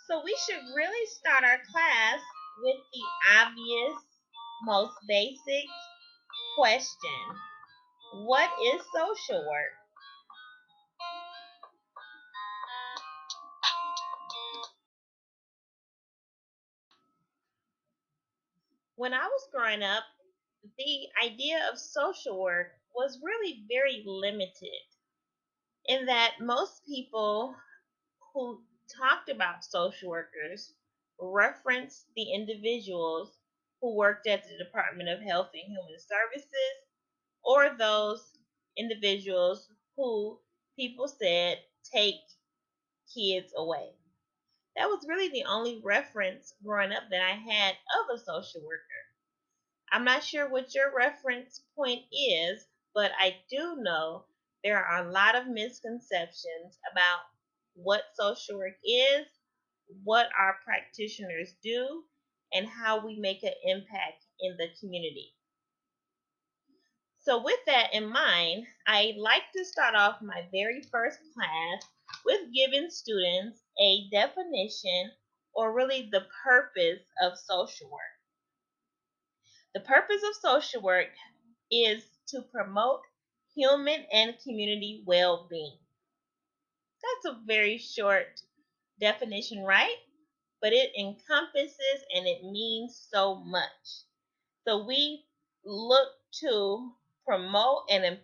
So we should really start our class with the obvious, most basic question. What is social work? When I was growing up, the idea of social work was really very limited in that most people who talked about social workers referenced the individuals who worked at the Department of Health and Human Services or those individuals who people said take kids away. That was really the only reference growing up that I had of a social worker. I'm not sure what your reference point is, but I do know there are a lot of misconceptions about what social work is, what our practitioners do, and how we make an impact in the community. So, with that in mind, I like to start off my very first class with giving students a definition or really the purpose of social work. The purpose of social work is to promote human and community well being. That's a very short definition, right? But it encompasses and it means so much. So we look to promote and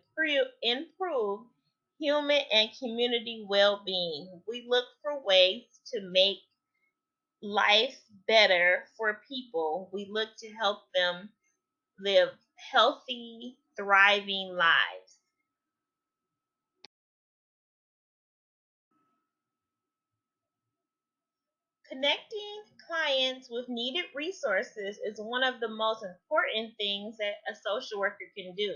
improve human and community well being. We look for ways to make life better for people. We look to help them live healthy, thriving lives. Connecting clients with needed resources is one of the most important things that a social worker can do.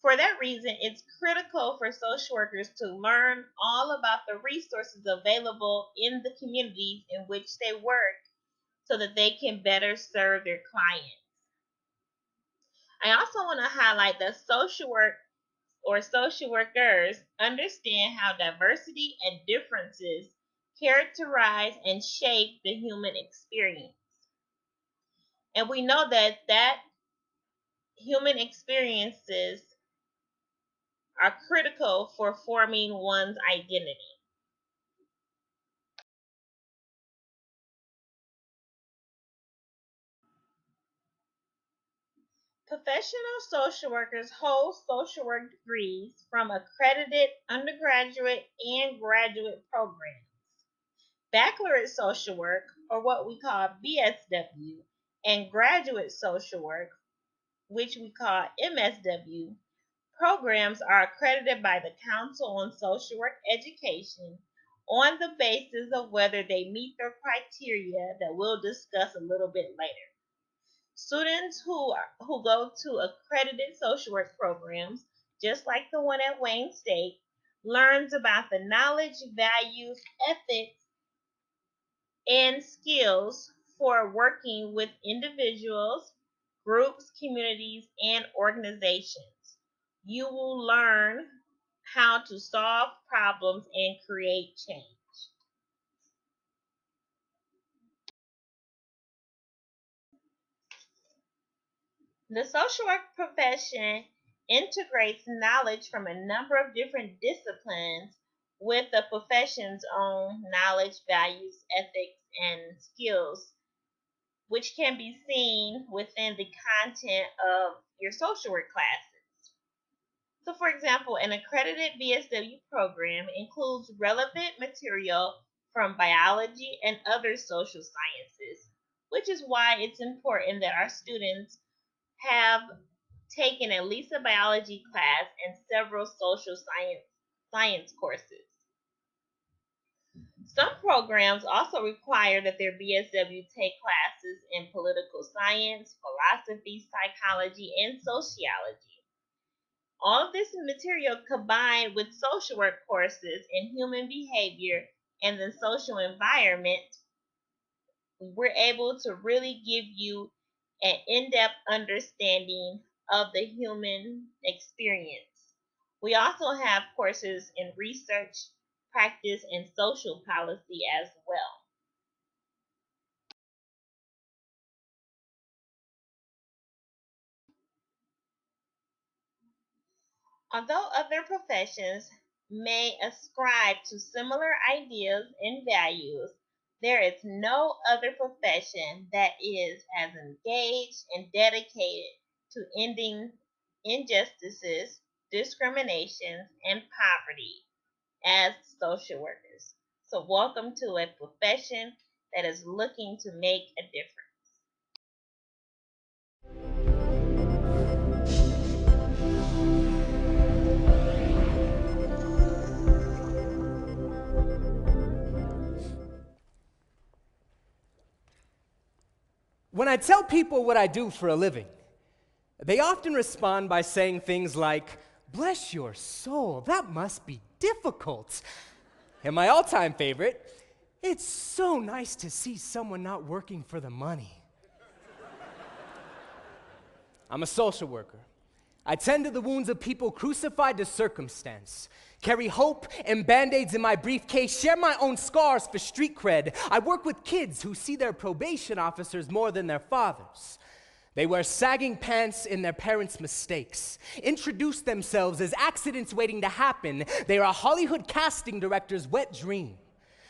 For that reason, it's critical for social workers to learn all about the resources available in the communities in which they work so that they can better serve their clients. I also want to highlight that social work or social workers understand how diversity and differences characterize and shape the human experience. And we know that human experiences are critical for forming one's identity. Professional social workers hold social work degrees from accredited undergraduate and graduate programs. Baccalaureate social work, or what we call BSW, and graduate social work, which we call MSW, programs are accredited by the Council on Social Work Education on the basis of whether they meet the criteria that we'll discuss a little bit later. Students who go to accredited social work programs, just like the one at Wayne State, learns about the knowledge, values, ethics, and skills for working with individuals, groups, communities, and organizations. You will learn how to solve problems and create change. The social work profession integrates knowledge from a number of different disciplines with the profession's own knowledge, values, ethics, and skills, which can be seen within the content of your social work classes. So, for example, an accredited BSW program includes relevant material from biology and other social sciences, which is why it's important that our students have taken at least a biology class and several social science courses. Some programs also require that their BSW take classes in political science, philosophy, psychology, and sociology. All of this material combined with social work courses in human behavior and the social environment, we're able to really give you an in-depth understanding of the human experience. We also have courses in research practice, and social policy as well. Although other professions may ascribe to similar ideas and values, there is no other profession that is as engaged and dedicated to ending injustices, discriminations, and poverty as social workers. So, welcome to a profession that is looking to make a difference. When I tell people what I do for a living, they often respond by saying things like, "Bless your soul, that must be difficult." And my all time favorite, "It's so nice to see someone not working for the money." I'm a social worker. I tend to the wounds of people crucified to circumstance, carry hope and band-aids in my briefcase, share my own scars for street cred. I work with kids who see their probation officers more than their fathers. They wear sagging pants in their parents' mistakes, introduce themselves as accidents waiting to happen. They are a Hollywood casting director's wet dream.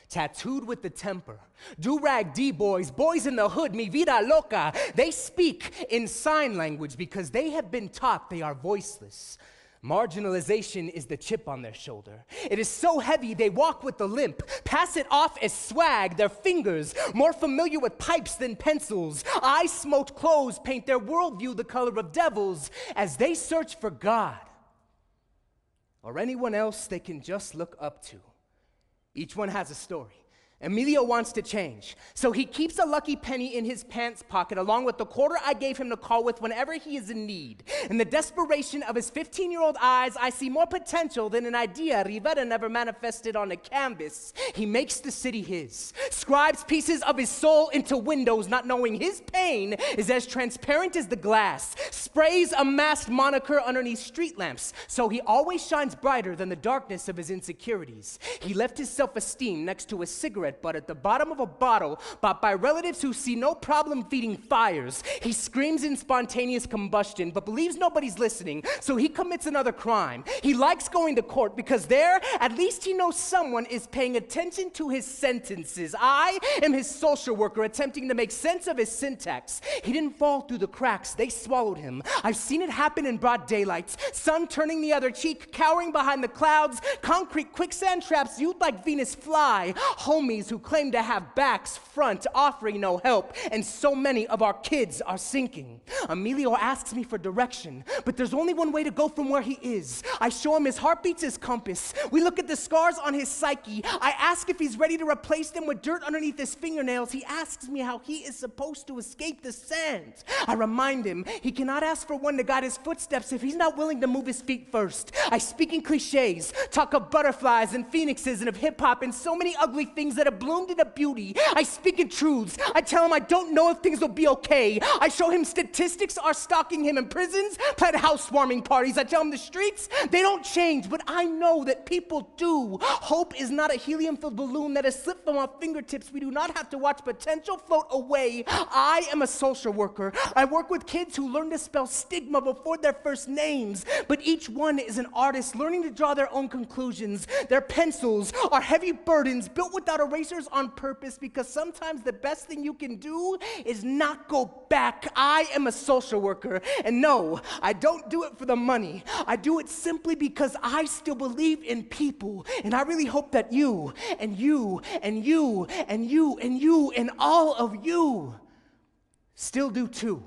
Tattooed with the temper, do-rag D-boys, boys in the hood, mi vida loca. They speak in sign language because they have been taught they are voiceless. Marginalization is the chip on their shoulder. It is so heavy they walk with the limp, pass it off as swag. Their fingers, more familiar with pipes than pencils. Eye-smoked clothes paint their worldview the color of devils as they search for God or anyone else they can just look up to. Each one has a story. Emilio wants to change, so he keeps a lucky penny in his pants pocket along with the quarter I gave him to call with whenever he is in need. In the desperation of his 15-year-old eyes, I see more potential than an idea Rivera never manifested on a canvas. He makes the city his, scribes pieces of his soul into windows, not knowing his pain is as transparent as the glass, sprays a masked moniker underneath street lamps, so he always shines brighter than the darkness of his insecurities. He left his self-esteem next to a cigarette butt at the bottom of a bottle bought by relatives who see no problem feeding fires. He screams in spontaneous combustion but believes nobody's listening, so he commits another crime. He likes going to court because there, at least he knows someone is paying attention to his sentences. I am his social worker attempting to make sense of his syntax. He didn't fall through the cracks, they swallowed him. I've seen it happen in broad daylight. Sun turning the other cheek, cowering behind the clouds, concrete quicksand traps youth like Venus fly. Homies who claim to have backs, front, offering no help, and so many of our kids are sinking. Emilio asks me for direction, but there's only one way to go from where he is. I show him his heartbeat's his compass. We look at the scars on his psyche. I ask if he's ready to replace them with dirt underneath his fingernails. He asks me how he is supposed to escape the sand. I remind him he cannot ask for one to guide his footsteps if he's not willing to move his feet first. I speak in cliches, talk of butterflies and phoenixes and of hip-hop and so many ugly things that have bloomed into beauty. I speak in truths. I tell him I don't know if things will be okay. I show him statistics are stalking him in prisons, plan housewarming parties. I tell him the streets, they don't change, but I know that people do. Hope is not a helium-filled balloon that has slipped from our fingertips. We do not have to watch potential float away. I am a social worker. I work with kids who learn to spell stigma before their first names, but each one is an artist learning to draw their own conclusions. Their pencils are heavy burdens built without erasers on purpose because sometimes the best thing you can do is not go back. I am a social worker, and no, I don't do it for the money. I do it simply because I still believe in people, and I really hope that you, and you, and you, and you, and you, and all of you still do too.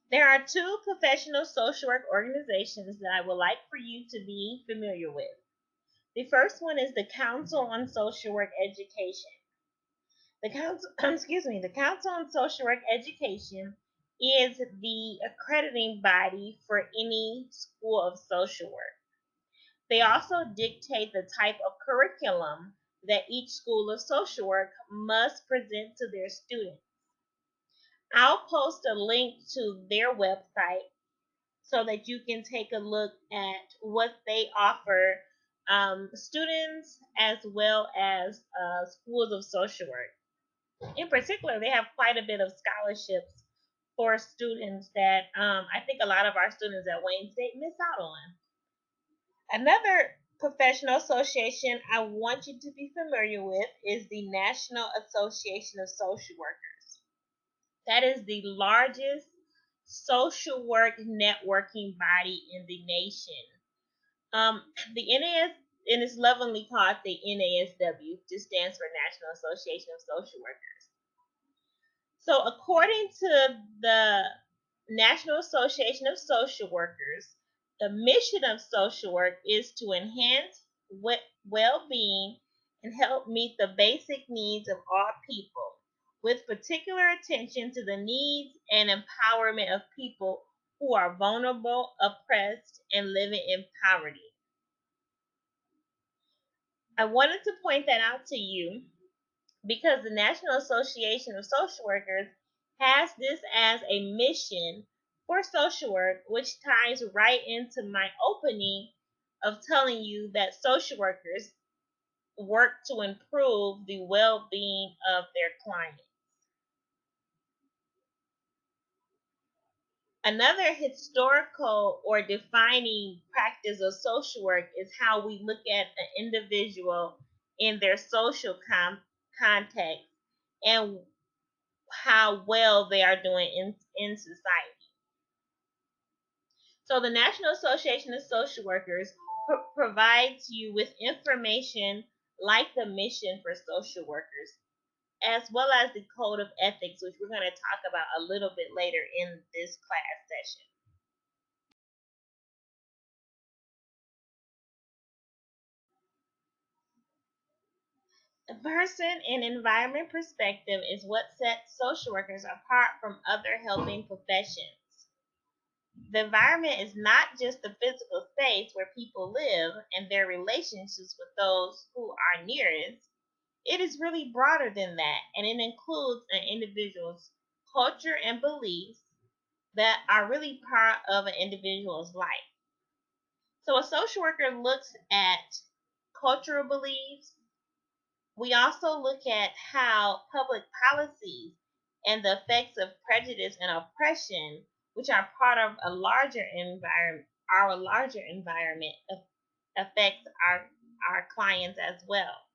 There are two professional social work organizations that I would like for you to be familiar with. The first one is the Council on Social Work Education. The Council, excuse me, the Council on Social Work Education is the accrediting body for any school of social work. They also dictate the type of curriculum that each school of social work must present to their students. I'll post a link to their website so that you can take a look at what they offer students as well as schools of social work. In particular, they have quite a bit of scholarships for students that I think a lot of our students at Wayne State miss out on. Another professional association I want you to be familiar with is the National Association of Social Workers. That is the largest social work networking body in the nation. The NAS, and it's lovingly called the NASW, just stands for National Association of Social Workers. So, according to the National Association of Social Workers, the mission of social work is to enhance well being and help meet the basic needs of all people, with particular attention to the needs and empowerment of people who are vulnerable, oppressed, and living in poverty. I wanted to point that out to you because the National Association of Social Workers has this as a mission for social work, which ties right into my opening of telling you that social workers work to improve the well being of their clients. Another historical or defining practice of social work is how we look at the individual in their social context and how well they are doing in society. So, the National Association of Social Workers provides you with information like the mission for social workers, as well as the code of ethics, which we're going to talk about a little bit later in this class session. The person and environment perspective is what sets social workers apart from other helping professions. The environment is not just the physical space where people live and their relationships with those who are nearest. It is really broader than that, and it includes an individual's culture and beliefs that are really part of an individual's life. So a social worker looks at cultural beliefs. We also look at how public policies and the effects of prejudice and oppression, which are part of a larger environment, affects our clients as well.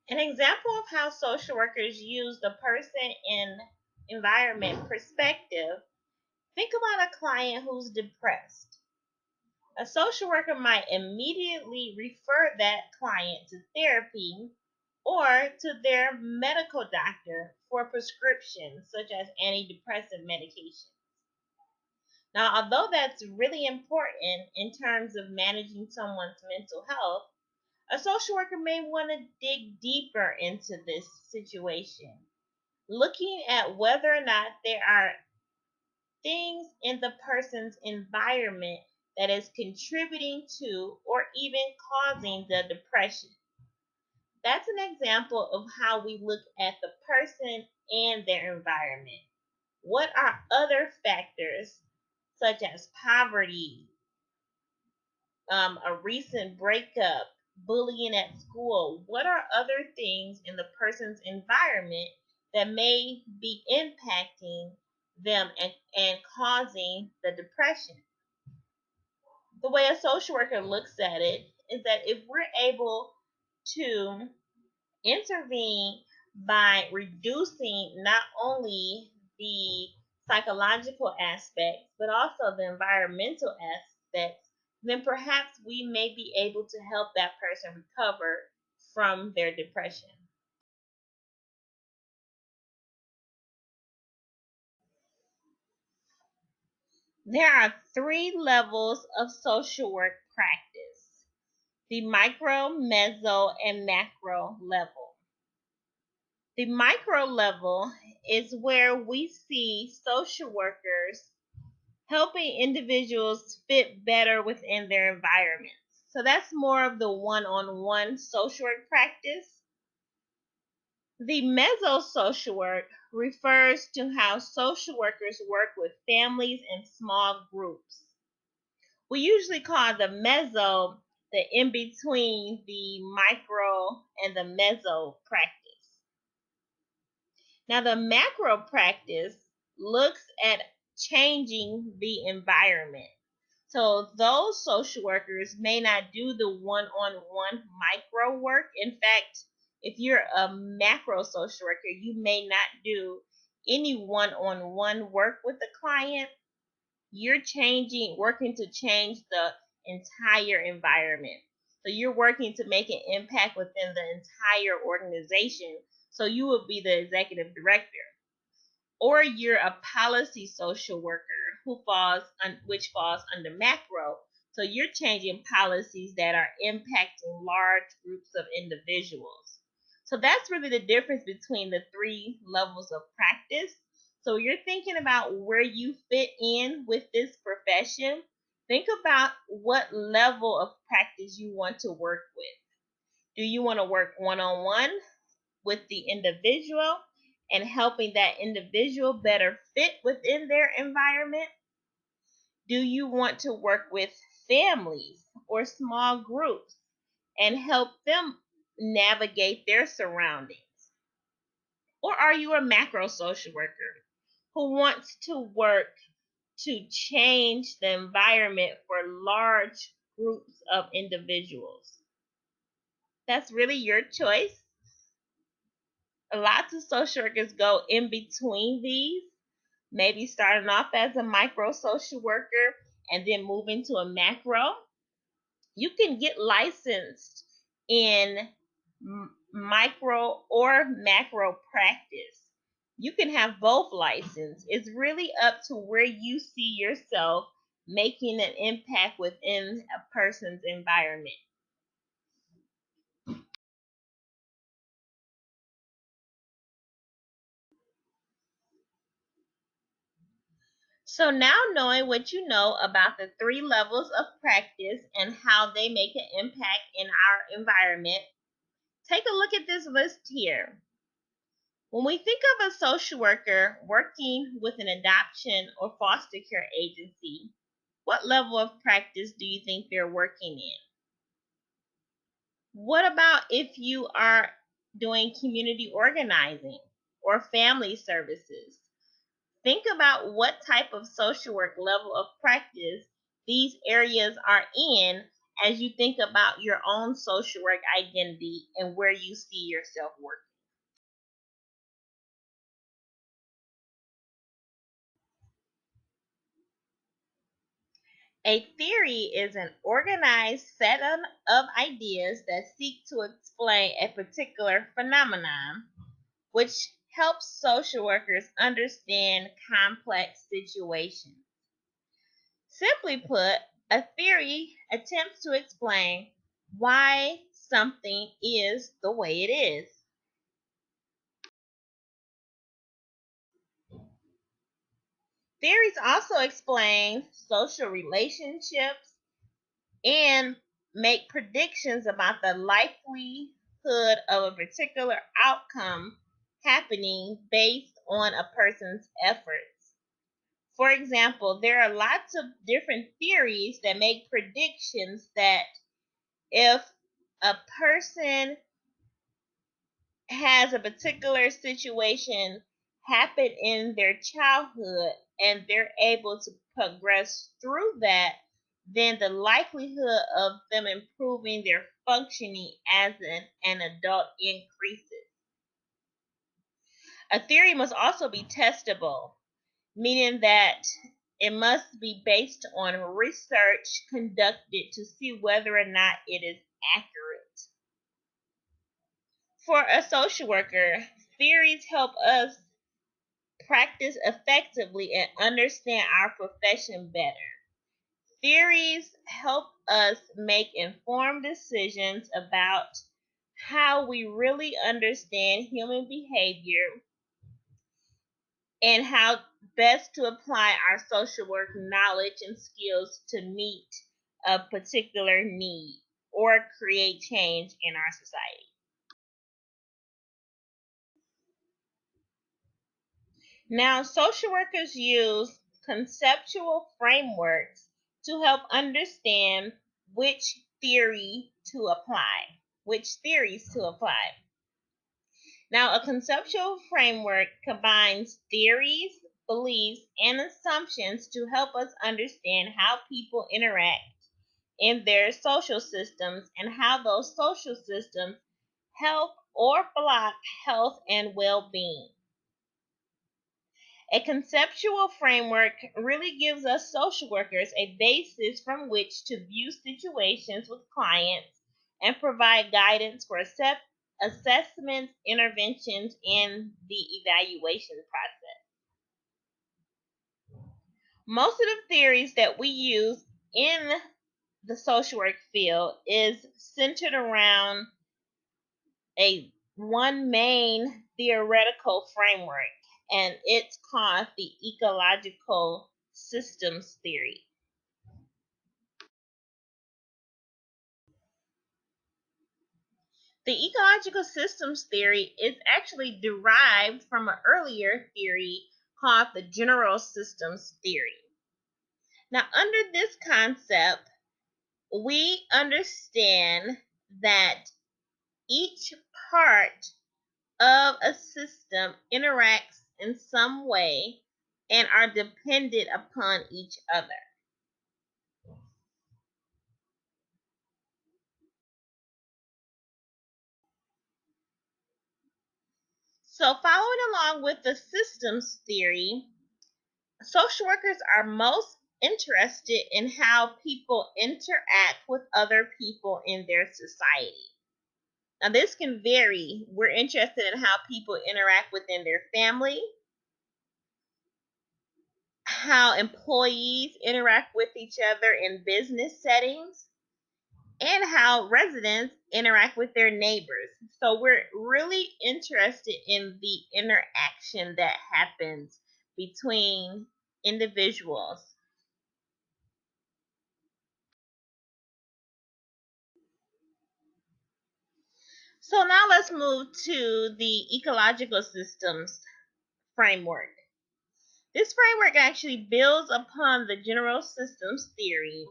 An example of how social workers use the person and environment perspective: think about a client who's depressed. A social worker might immediately refer that client to therapy or to their medical doctor for prescriptions such as antidepressant medication. Now, although that's really important in terms of managing someone's mental health, a social worker may want to dig deeper into this situation, looking at whether or not there are things in the person's environment that is contributing to or even causing the depression. That's an example of how we look at the person and their environment. What are other factors, such as poverty, a recent breakup, bullying at school? What are other things in the person's environment that may be impacting them and causing the depression? The way a social worker looks at it is that if we're able to intervene by reducing not only the psychological aspects but also the environmental aspects, then perhaps we may be able to help that person recover from their depression. There are three levels of social work practice: the micro, meso, and macro level. The micro level is where we see social workers helping individuals fit better within their environments. So that's more of the one-on-one social work practice. The meso-social work refers to how social workers work with families and small groups. We usually call the meso the in between the micro and the meso practice. Now, the macro practice looks at changing the environment. So, those social workers may not do the one on one micro work. In fact, if you're a macro social worker, you may not do any one on one work with the client. You're working to change the entire environment. So you're working to make an impact within the entire organization. So you would be the executive director. Or you're a policy social worker which falls under macro. So you're changing policies that are impacting large groups of individuals. So that's really the difference between the three levels of practice. So you're thinking about where you fit in with this profession. Think about what level of practice you want to work with. Do you want to work one-on-one with the individual and helping that individual better fit within their environment? Do you want to work with families or small groups and help them navigate their surroundings? Or are you a macro social worker who wants to work to change the environment for large groups of individuals? That's really your choice. Lots of social workers go in between these, maybe starting off as a micro social worker and then moving to a macro. You can get licensed in micro or macro practice. You can have both license. It's really up to where you see yourself making an impact within a person's environment. So now, knowing what you know about the three levels of practice and how they make an impact in our environment, take a look at this list here. When we think of a social worker working with an adoption or foster care agency, what level of practice do you think they're working in? What about if you are doing community organizing or family services? Think about what type of social work level of practice these areas are in as you think about your own social work identity and where you see yourself working. A theory is an organized set of ideas that seek to explain a particular phenomenon, which helps social workers understand complex situations. Simply put, a theory attempts to explain why something is the way it is. Theories also explain social relationships and make predictions about the likelihood of a particular outcome happening based on a person's efforts. For example, there are lots of different theories that make predictions that if a person has a particular situation happen in their childhood and they're able to progress through that, then the likelihood of them improving their functioning as an adult increases. A theory must also be testable, meaning that it must be based on research conducted to see whether or not it is accurate. For a social worker, theories help us practice effectively and understand our profession better. Theories help us make informed decisions about how we really understand human behavior and how best to apply our social work knowledge and skills to meet a particular need or create change in our society. Now, social workers use conceptual frameworks to help understand which theory to apply, which theories to apply. Now, a conceptual framework combines theories, beliefs, and assumptions to help us understand how people interact in their social systems and how those social systems help or block health and well being. A conceptual framework really gives us social workers a basis from which to view situations with clients and provide guidance for assessments, interventions, and the evaluation process. Most of the theories that we use in the social work field is centered around a one main theoretical framework, and it's called the ecological systems theory. The ecological systems theory is actually derived from an earlier theory called the general systems theory. Now, under this concept, we understand that each part of a system interacts in some way and are dependent upon each other. So, following along with the systems theory, social workers are most interested in how people interact with other people in their society. Now, this can vary. We're interested in how people interact within their family, how employees interact with each other in business settings, and how residents interact with their neighbors. So we're really interested in the interaction that happens between individuals. So now let's move to the ecological systems framework. This framework actually builds upon the general systems theory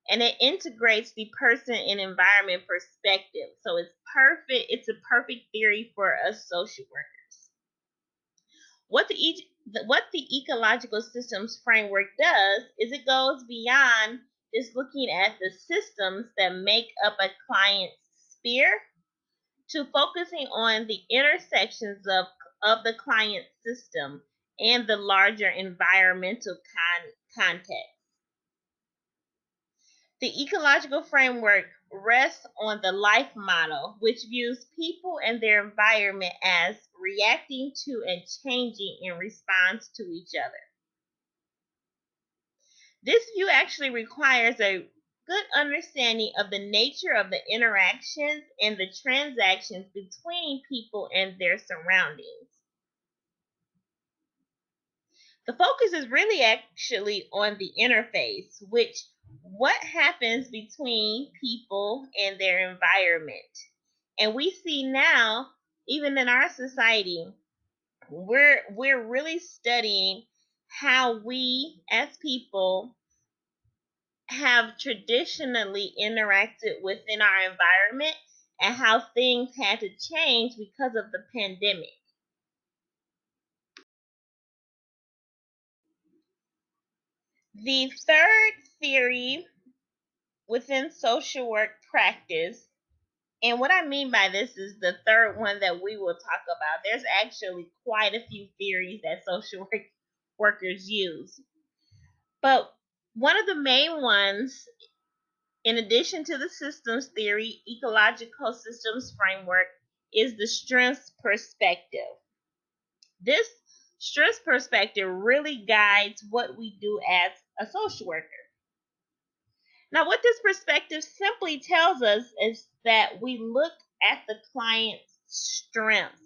and it integrates the person and environment perspective. So it's a perfect theory for us social workers. What the ecological systems framework does is it goes beyond just looking at the systems that make up a client's sphere to focusing on the intersections of the client system and the larger environmental context. The ecological framework rests on the life model, which views people and their environment as reacting to and changing in response to each other. This view actually requires a good understanding of the nature of the interactions and the transactions between people and their surroundings. The focus is really actually on the interface, which what happens between people and their environment. And we see now, even in our society, we're really studying how we as people have traditionally interacted within our environment and how things had to change because of the pandemic. The third theory within social work practice, and what I mean by this is the third one that we will talk about. There's actually quite a few theories that workers use. But one of the main ones, in addition to the systems theory, ecological systems framework, is the strengths perspective. This strengths perspective really guides what we do as a social worker. Now, what this perspective simply tells us is that we look at the client's strengths.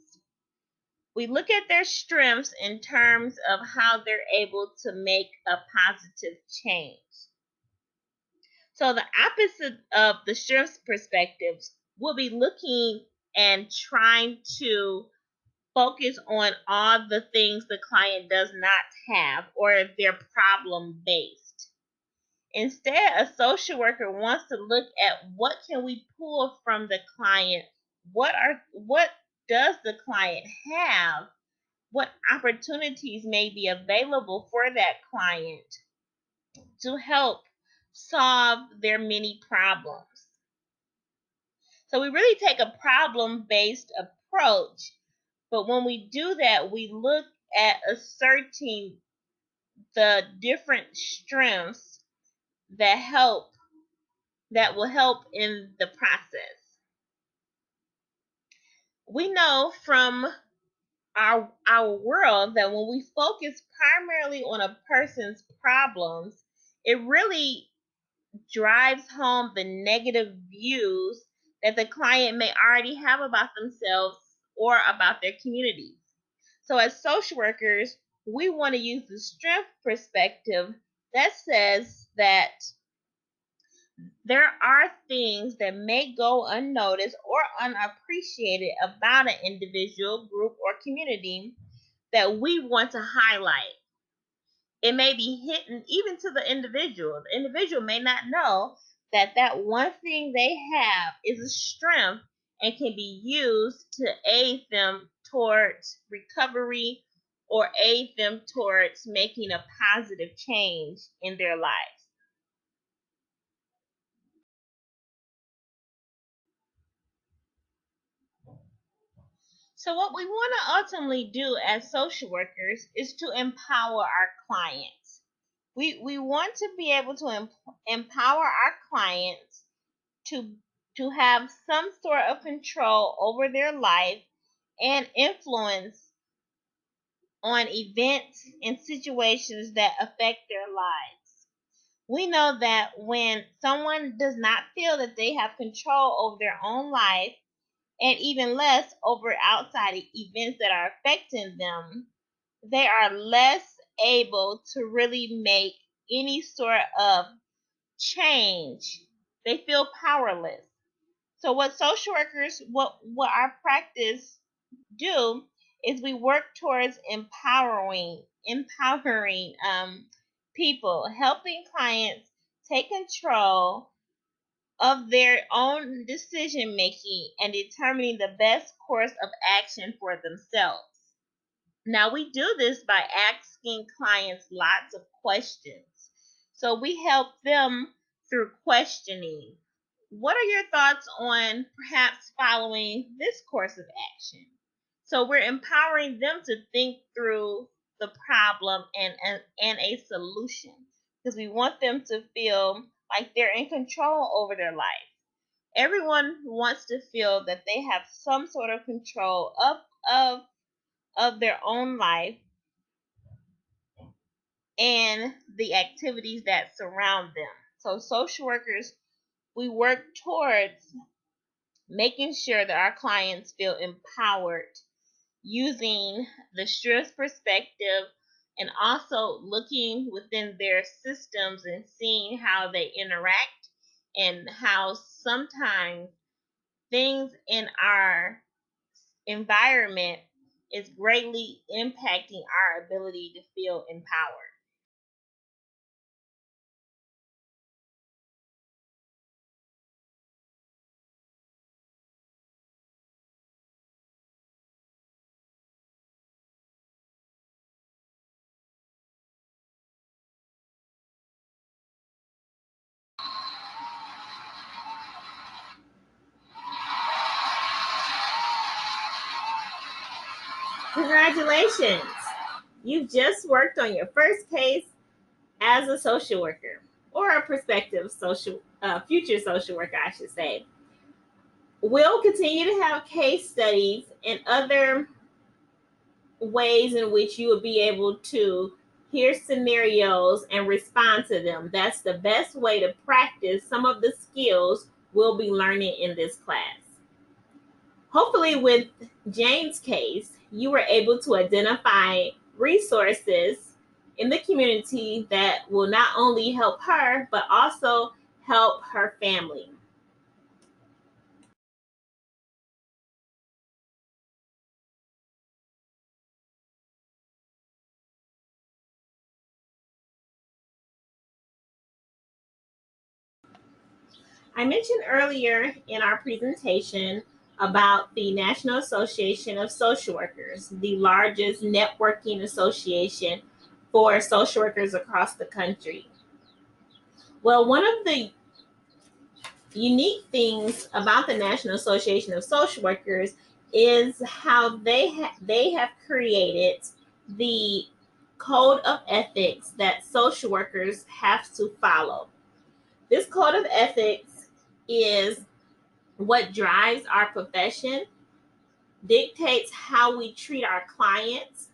We look at their strengths in terms of how they're able to make a positive change. So the opposite of the strengths perspectives will be looking and trying to focus on all the things the client does not have or they're problem based. Instead, a social worker wants to look at what can we pull from the client? What does the client have? What opportunities may be available for that client to help solve their many problems? So we really take a problem-based approach, but when we do that, we look at asserting the different strengths that will help in the process. We know from our world that when we focus primarily on a person's problems, it really drives home the negative views that the client may already have about themselves or about their communities. So as social workers, we want to use the strength perspective that says that there are things that may go unnoticed or unappreciated about an individual, group, or community that we want to highlight. It may be hidden even to the individual. The individual may not know that that one thing they have is a strength and can be used to aid them towards recovery or aid them towards making a positive change in their lives. So what we want to ultimately do as social workers is to empower our clients. We want to be able to empower our clients to have some sort of control over their life and influence on events and situations that affect their lives. We know that when someone does not feel that they have control over their own life, and even less over outside events that are affecting them, they are less able to really make any sort of change. They feel powerless. So what social workers, what our practice do is we work towards empowering people, helping clients take control of their own decision making and determining the best course of action for themselves. Now, we do this by asking clients lots of questions. So, we help them through questioning. What are your thoughts on perhaps following this course of action? So, we're empowering them to think through the problem and a solution because we want them to feel like they're in control over their life. Everyone wants to feel that they have some sort of control of their own life and the activities that surround them. So social workers, we work towards making sure that our clients feel empowered using the stress perspective and also looking within their systems and seeing how they interact and how sometimes things in our environment is greatly impacting our ability to feel empowered. Congratulations! You've just worked on your first case as a social worker or a prospective future social worker, I should say. We'll continue to have case studies and other ways in which you would be able to hear scenarios and respond to them. That's the best way to practice some of the skills we'll be learning in this class. Hopefully, with Jane's case, you were able to identify resources in the community that will not only help her, but also help her family. I mentioned earlier in our presentation about the National Association of Social Workers, the largest networking association for social workers across the country. Well, one of the unique things about the National Association of Social Workers is how they have created the code of ethics that social workers have to follow. This code of ethics is what drives our profession, dictates how we treat our clients,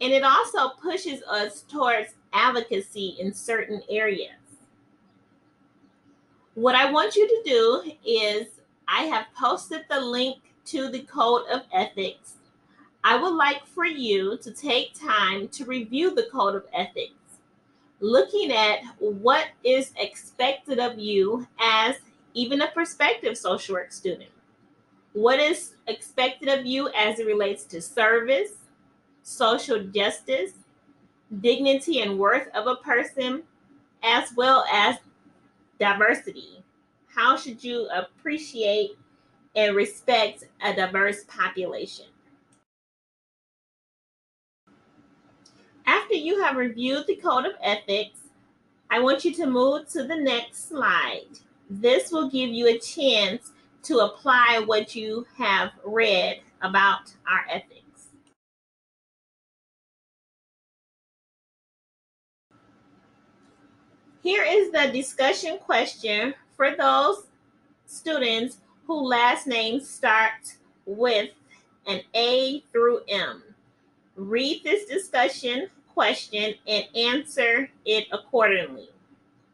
and it also pushes us towards advocacy in certain areas. What I want you to do is, I have posted the link to the Code of Ethics. I would like for you to take time to review the Code of Ethics, looking at what is expected of you as even a prospective social work student. What is expected of you as it relates to service, social justice, dignity and worth of a person, as well as diversity. How should you appreciate and respect a diverse population? After you have reviewed the Code of Ethics, I want you to move to the next slide. This will give you a chance to apply what you have read about our ethics. Here is the discussion question for those students whose last names start with an A through M. Read this discussion question and answer it accordingly.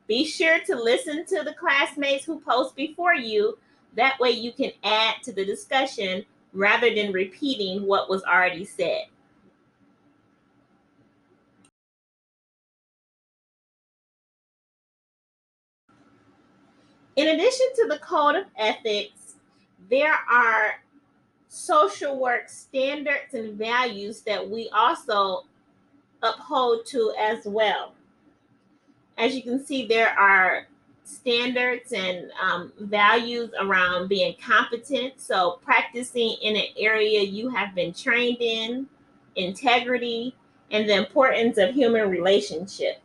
Be sure to listen to the classmates who post before you. That way you can add to the discussion rather than repeating what was already said. In addition to the Code of Ethics, there are social work standards and values that we also uphold to as well. As you can see, there are standards and values around being competent, so practicing in an area you have been trained in, integrity, and the importance of human relationship.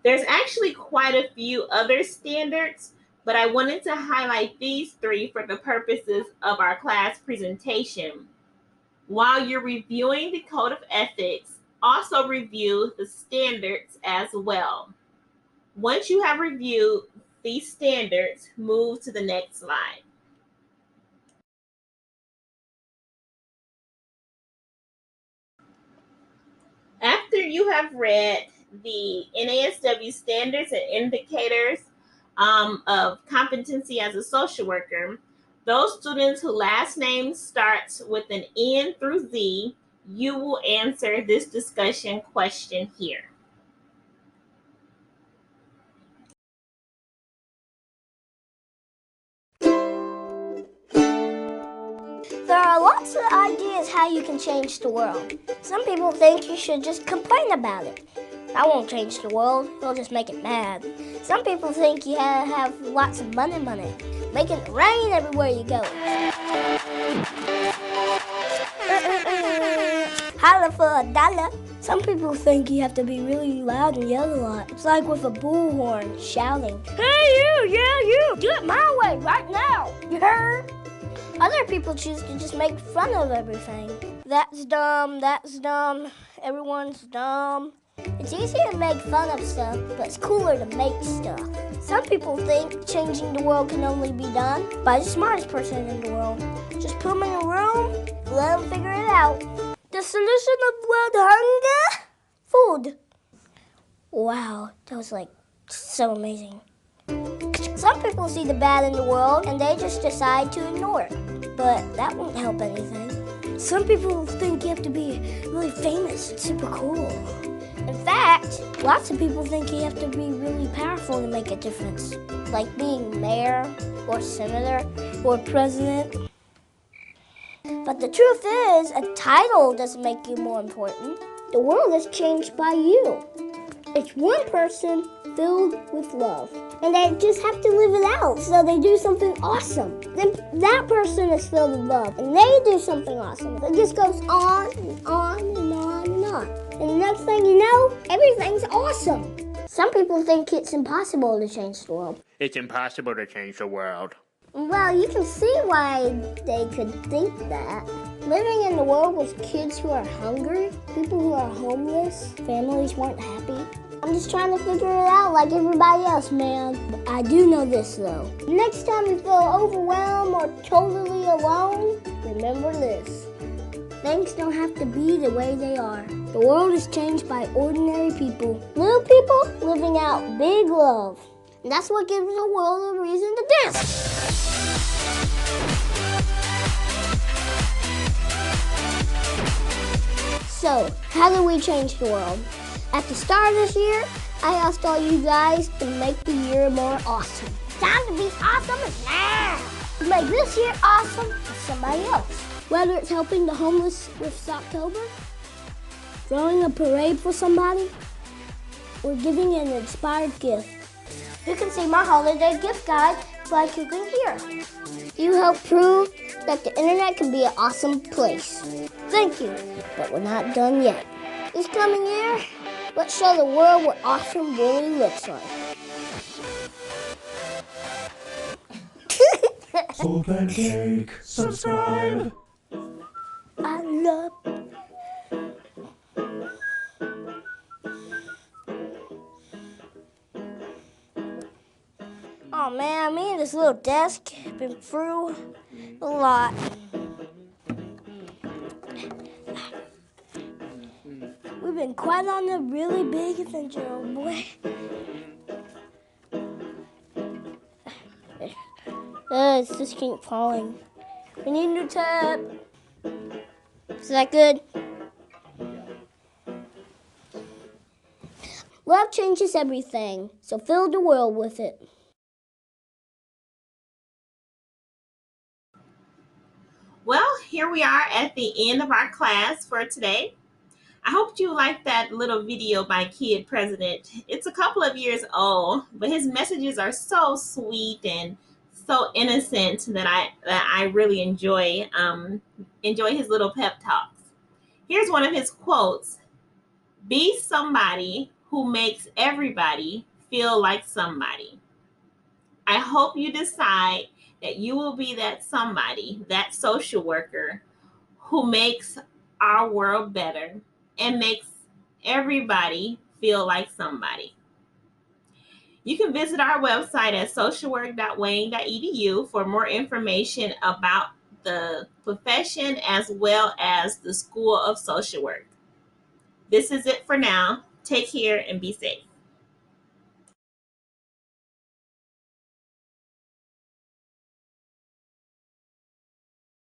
There's actually quite a few other standards, but I wanted to highlight these three for the purposes of our class presentation. While you're reviewing the Code of Ethics, also review the standards as well. Once you have reviewed these standards, move to the next slide. After you have read the NASW standards and indicators of competency as a social worker, those students whose last name starts with an N through Z, you will answer this discussion question here. There are lots of ideas how you can change the world. Some people think you should just complain about it. That won't change the world, it'll just make it bad. Some people think you have lots of money, making it rain everywhere you go. Holla for a dollar. Some people think you have to be really loud and yell a lot. It's like with a bullhorn shouting, "Hey you, yeah you, do it my way right now, you heard?" Other people choose to just make fun of everything. That's dumb, everyone's dumb. It's easy to make fun of stuff, but it's cooler to make stuff. Some people think changing the world can only be done by the smartest person in the world. Just put them in a room, let them figure it out. the solution of world hunger? Food. Wow, that was like so amazing. Some people see the bad in the world and they just decide to ignore it. But that won't help anything. Some people think you have to be really famous and super cool. In fact, lots of people think you have to be really powerful to make a difference. Like being mayor or senator or president. But the truth is, a title doesn't make you more important. The world is changed by you. It's one person filled with love. And they just have to live it out, so they do something awesome. Then that person is filled with love, and they do something awesome. It just goes on and on and on and on. And the next thing you know, everything's awesome. Some people think it's impossible to change the world. It's impossible to change the world. Well, you can see why they could think that. Living in the world with kids who are hungry, people who are homeless, families who aren't happy. I'm just trying to figure it out like everybody else, man. But I do know this, though. Next time you feel overwhelmed or totally alone, remember this. Things don't have to be the way they are. The world is changed by ordinary people. Little people living out big love. And that's what gives the world a reason to dance. So, how do we change the world? At the start of this year, I asked all you guys to make the year more awesome. Time to be awesome is now. Make this year awesome for somebody else. Whether it's helping the homeless with Stoptober, throwing a parade for somebody, or giving an inspired gift. You can see my holiday gift guide by clicking here. You help prove that the internet can be an awesome place. Thank you, but we're not done yet. This coming year, let's show the world what awesome really looks like. Open Cake, subscribe. I love. Oh man, me and this little desk have been through a lot. We've been quite on a really big adventure, oh boy. It's just keep falling. We need a new tab. Is that good? Love changes everything, so fill the world with it. Well, here we are at the end of our class for today. I hope you liked that little video by Kid President. It's a couple of years old, but his messages are so sweet and so innocent that I really enjoy his little pep talks. Here's one of his quotes. Be somebody who makes everybody feel like somebody. I hope you decide that you will be that somebody, that social worker who makes our world better and makes everybody feel like somebody. You can visit our website at socialwork.wayne.edu for more information about the profession as well as the School of Social Work. This is it for now. Take care and be safe.